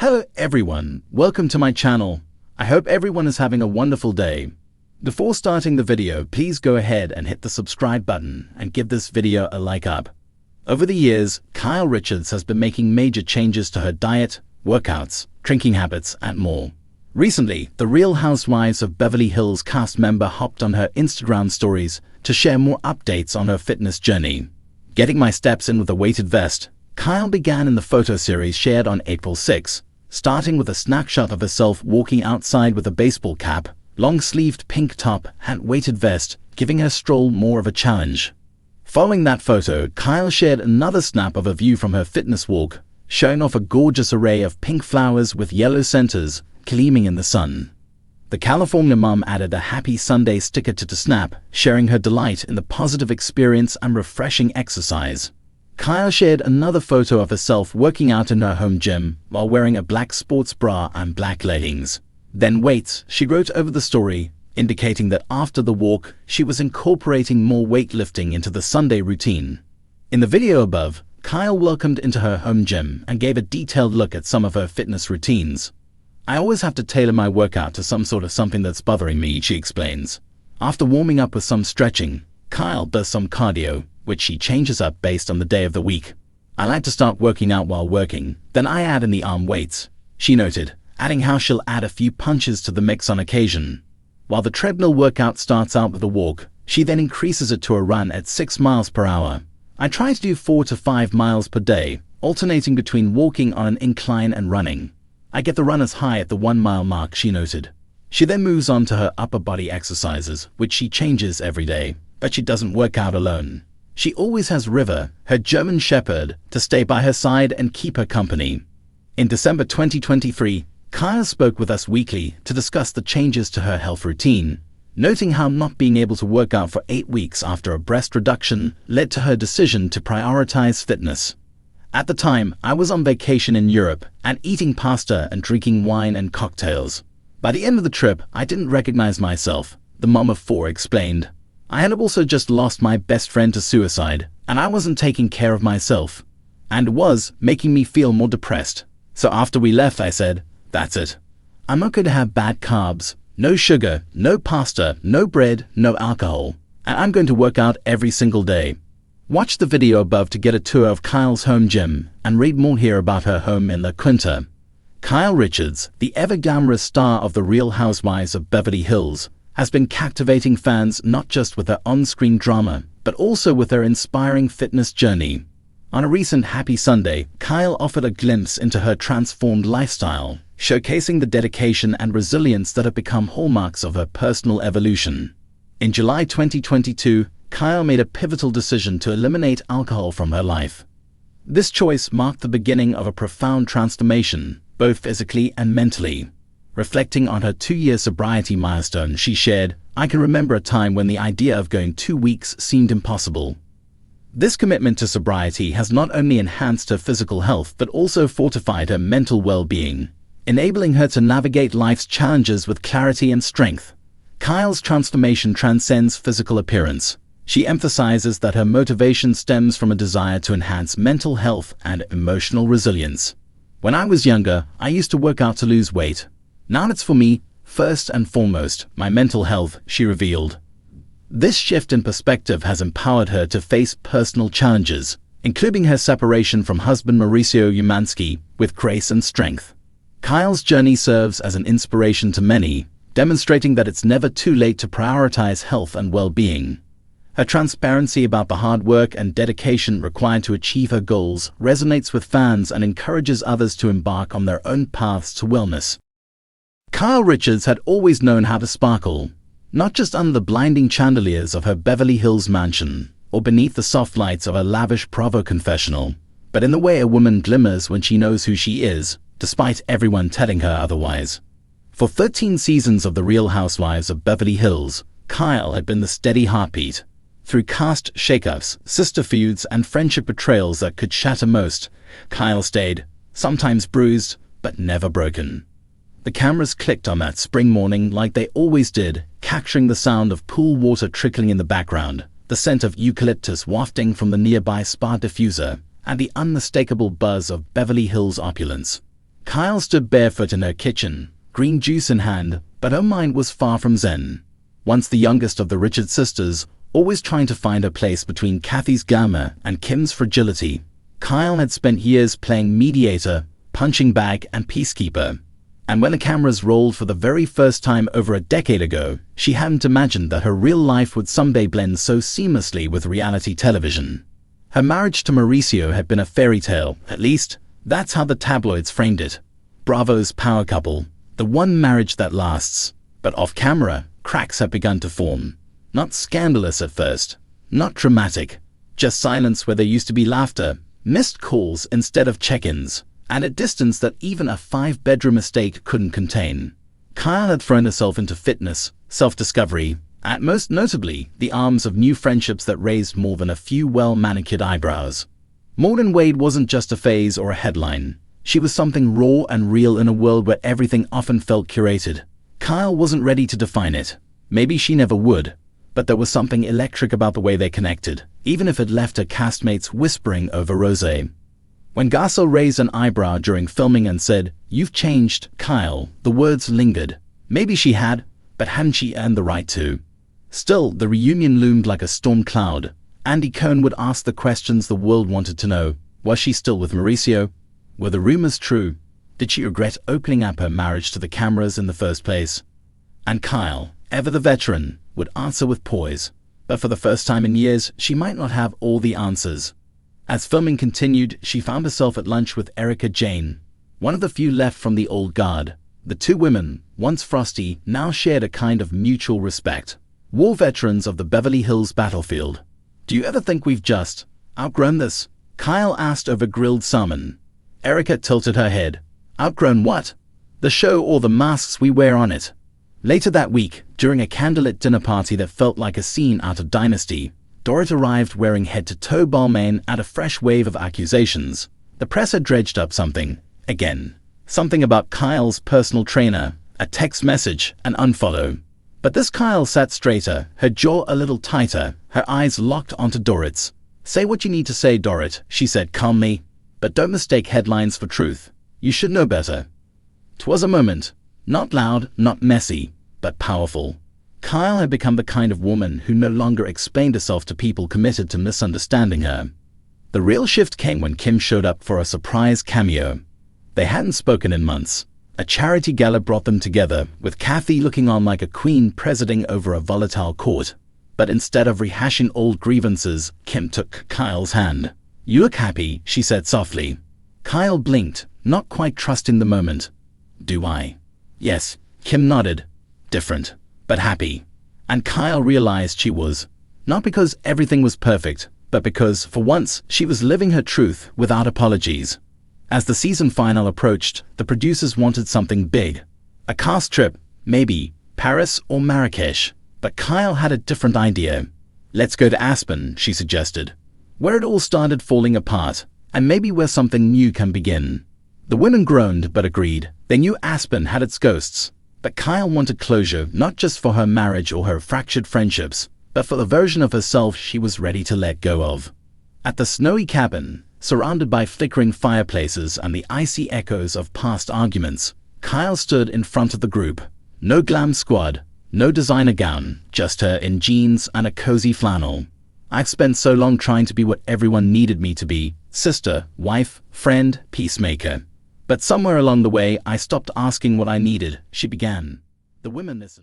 Hello everyone, welcome to my channel. I hope everyone is having a wonderful day. Before starting the video, please go ahead and hit the subscribe button and give this video a like up. Over the years, Kyle Richards has been making major changes to her diet, workouts, drinking habits, and more. Recently, the Real Housewives of Beverly Hills cast member hopped on her Instagram stories to share more updates on her fitness journey. Getting my steps in with a weighted vest, Kyle began in the photo series shared on April 6, starting with a snapshot of herself walking outside with a baseball cap, long-sleeved pink top, and weighted vest, giving her stroll more of a challenge. Following that photo, Kyle shared another snap of a view from her fitness walk, showing off a gorgeous array of pink flowers with yellow centers gleaming in the sun. The California mom added a happy Sunday sticker to the snap, sharing her delight in the positive experience and refreshing exercise. Kyle shared another photo of herself working out in her home gym while wearing a black sports bra and black leggings. Then weights, she wrote over the story, indicating that after the walk, she was incorporating more weightlifting into the Sunday routine. In the video above, Kyle welcomed into her home gym and gave a detailed look at some of her fitness routines. "I always have to tailor my workout to some sort of something that's bothering me," she explains. After warming up with some stretching, Kyle does some cardio, which she changes up based on the day of the week. "I like to start working out while working, then I add in the arm weights," she noted, adding how she'll add a few punches to the mix on occasion. While the treadmill workout starts out with a walk, she then increases it to a run at 6 miles per hour. "I try to do 4 to 5 miles per day, alternating between walking on an incline and running. I get the runners high at the 1 mile mark," she noted. She then moves on to her upper body exercises, which she changes every day, but she doesn't work out alone. She always has River, her German Shepherd, to stay by her side and keep her company. In December 2023, Kyle spoke with Us Weekly to discuss the changes to her health routine, noting how not being able to work out for 8 weeks after a breast reduction led to her decision to prioritize fitness. "At the time, I was on vacation in Europe and eating pasta and drinking wine and cocktails. By the end of the trip, I didn't recognize myself," the mom of 4 explained. "I had also just lost my best friend to suicide, and I wasn't taking care of myself, and it was making me feel more depressed. So after we left, I said, that's it. I'm not going to have bad carbs, no sugar, no pasta, no bread, no alcohol, and I'm going to work out every single day." Watch the video above to get a tour of Kyle's home gym and read more here about her home in La Quinta. Kyle Richards, the ever-glamorous star of the Real Housewives of Beverly Hills, has been captivating fans not just with her on-screen drama, but also with her inspiring fitness journey. On a recent Happy Sunday, Kyle offered a glimpse into her transformed lifestyle, showcasing the dedication and resilience that have become hallmarks of her personal evolution. In July 2022, Kyle made a pivotal decision to eliminate alcohol from her life. This choice marked the beginning of a profound transformation, both physically and mentally. Reflecting on her 2-year sobriety milestone, she shared, "I can remember a time when the idea of going 2 weeks seemed impossible." This commitment to sobriety has not only enhanced her physical health but also fortified her mental well-being, enabling her to navigate life's challenges with clarity and strength. Kyle's transformation transcends physical appearance. She emphasizes that her motivation stems from a desire to enhance mental health and emotional resilience. "When I was younger, I used to work out to lose weight. Now it's for me, first and foremost, my mental health," she revealed. This shift in perspective has empowered her to face personal challenges, including her separation from husband Mauricio Umansky, with grace and strength. Kyle's journey serves as an inspiration to many, demonstrating that it's never too late to prioritize health and well-being. Her transparency about the hard work and dedication required to achieve her goals resonates with fans and encourages others to embark on their own paths to wellness. Kyle Richards had always known how to sparkle, not just under the blinding chandeliers of her Beverly Hills mansion or beneath the soft lights of her lavish Bravo confessional, but in the way a woman glimmers when she knows who she is, despite everyone telling her otherwise. For 13 seasons of The Real Housewives of Beverly Hills, Kyle had been the steady heartbeat. Through cast shakeups, sister feuds, and friendship betrayals that could shatter most, Kyle stayed, sometimes bruised, but never broken. The cameras clicked on that spring morning like they always did, capturing the sound of pool water trickling in the background, the scent of eucalyptus wafting from the nearby spa diffuser, and the unmistakable buzz of Beverly Hills opulence. Kyle stood barefoot in her kitchen, green juice in hand, but her mind was far from zen. Once the youngest of the Richards sisters, always trying to find her place between Kathy's glamour and Kim's fragility, Kyle had spent years playing mediator, punching bag, and peacekeeper. And when the cameras rolled for the very first time over a decade ago, she hadn't imagined that her real life would someday blend so seamlessly with reality television. Her marriage to Mauricio had been a fairy tale, at least, that's how the tabloids framed it. Bravo's power couple, the one marriage that lasts. But off-camera, cracks had begun to form. Not scandalous at first, not dramatic, just silence where there used to be laughter, missed calls instead of check-ins, and a distance that even a 5-bedroom estate couldn't contain. Kyle had thrown herself into fitness, self-discovery, and most notably, the arms of new friendships that raised more than a few well-manicured eyebrows. Maud Wade wasn't just a phase or a headline. She was something raw and real in a world where everything often felt curated. Kyle wasn't ready to define it. Maybe she never would. But there was something electric about the way they connected, even if it left her castmates whispering over rosé. When Garcelle raised an eyebrow during filming and said, "You've changed, Kyle," the words lingered. Maybe she had, but hadn't she earned the right to? Still, the reunion loomed like a storm cloud. Andy Cohen would ask the questions the world wanted to know. Was she still with Mauricio? Were the rumors true? Did she regret opening up her marriage to the cameras in the first place? And Kyle, ever the veteran, would answer with poise. But for the first time in years, she might not have all the answers. As filming continued, she found herself at lunch with Erika Jayne, one of the few left from the old guard. The two women, once frosty, now shared a kind of mutual respect. War veterans of the Beverly Hills battlefield. "Do you ever think we've just outgrown this?" Kyle asked over grilled salmon. Erika tilted her head. "Outgrown what?" "The show or the masks we wear on it." Later that week, during a candlelit dinner party that felt like a scene out of Dynasty, Dorrit arrived wearing head-to-toe Balmain at a fresh wave of accusations. The press had dredged up something, again. Something about Kyle's personal trainer, a text message, an unfollow. But this Kyle sat straighter, her jaw a little tighter, her eyes locked onto Dorrit's. "Say what you need to say, Dorrit," she said calmly. "But don't mistake headlines for truth. You should know better." 'Twas a moment. Not loud, not messy, but powerful. Kyle had become the kind of woman who no longer explained herself to people committed to misunderstanding her. The real shift came when Kim showed up for a surprise cameo. They hadn't spoken in months. A charity gala brought them together, with Kathy looking on like a queen presiding over a volatile court. But instead of rehashing old grievances, Kim took Kyle's hand. "You look happy," she said softly. Kyle blinked, not quite trusting the moment. "Do I?" "Yes," Kim nodded. "Different, but happy." And Kyle realized she was. Not because everything was perfect, but because, for once, she was living her truth without apologies. As the season final approached, the producers wanted something big. A cast trip, maybe Paris or Marrakesh. But Kyle had a different idea. "Let's go to Aspen," she suggested. "Where it all started falling apart, and maybe where something new can begin." The women groaned but agreed. They knew Aspen had its ghosts. But Kyle wanted closure, not just for her marriage or her fractured friendships, but for the version of herself she was ready to let go of. At the snowy cabin, surrounded by flickering fireplaces and the icy echoes of past arguments, Kyle stood in front of the group. No glam squad, no designer gown, just her in jeans and a cozy flannel. "I've spent so long trying to be what everyone needed me to be, sister, wife, friend, peacemaker. But somewhere along the way, I stopped asking what I needed," she began. The women listened.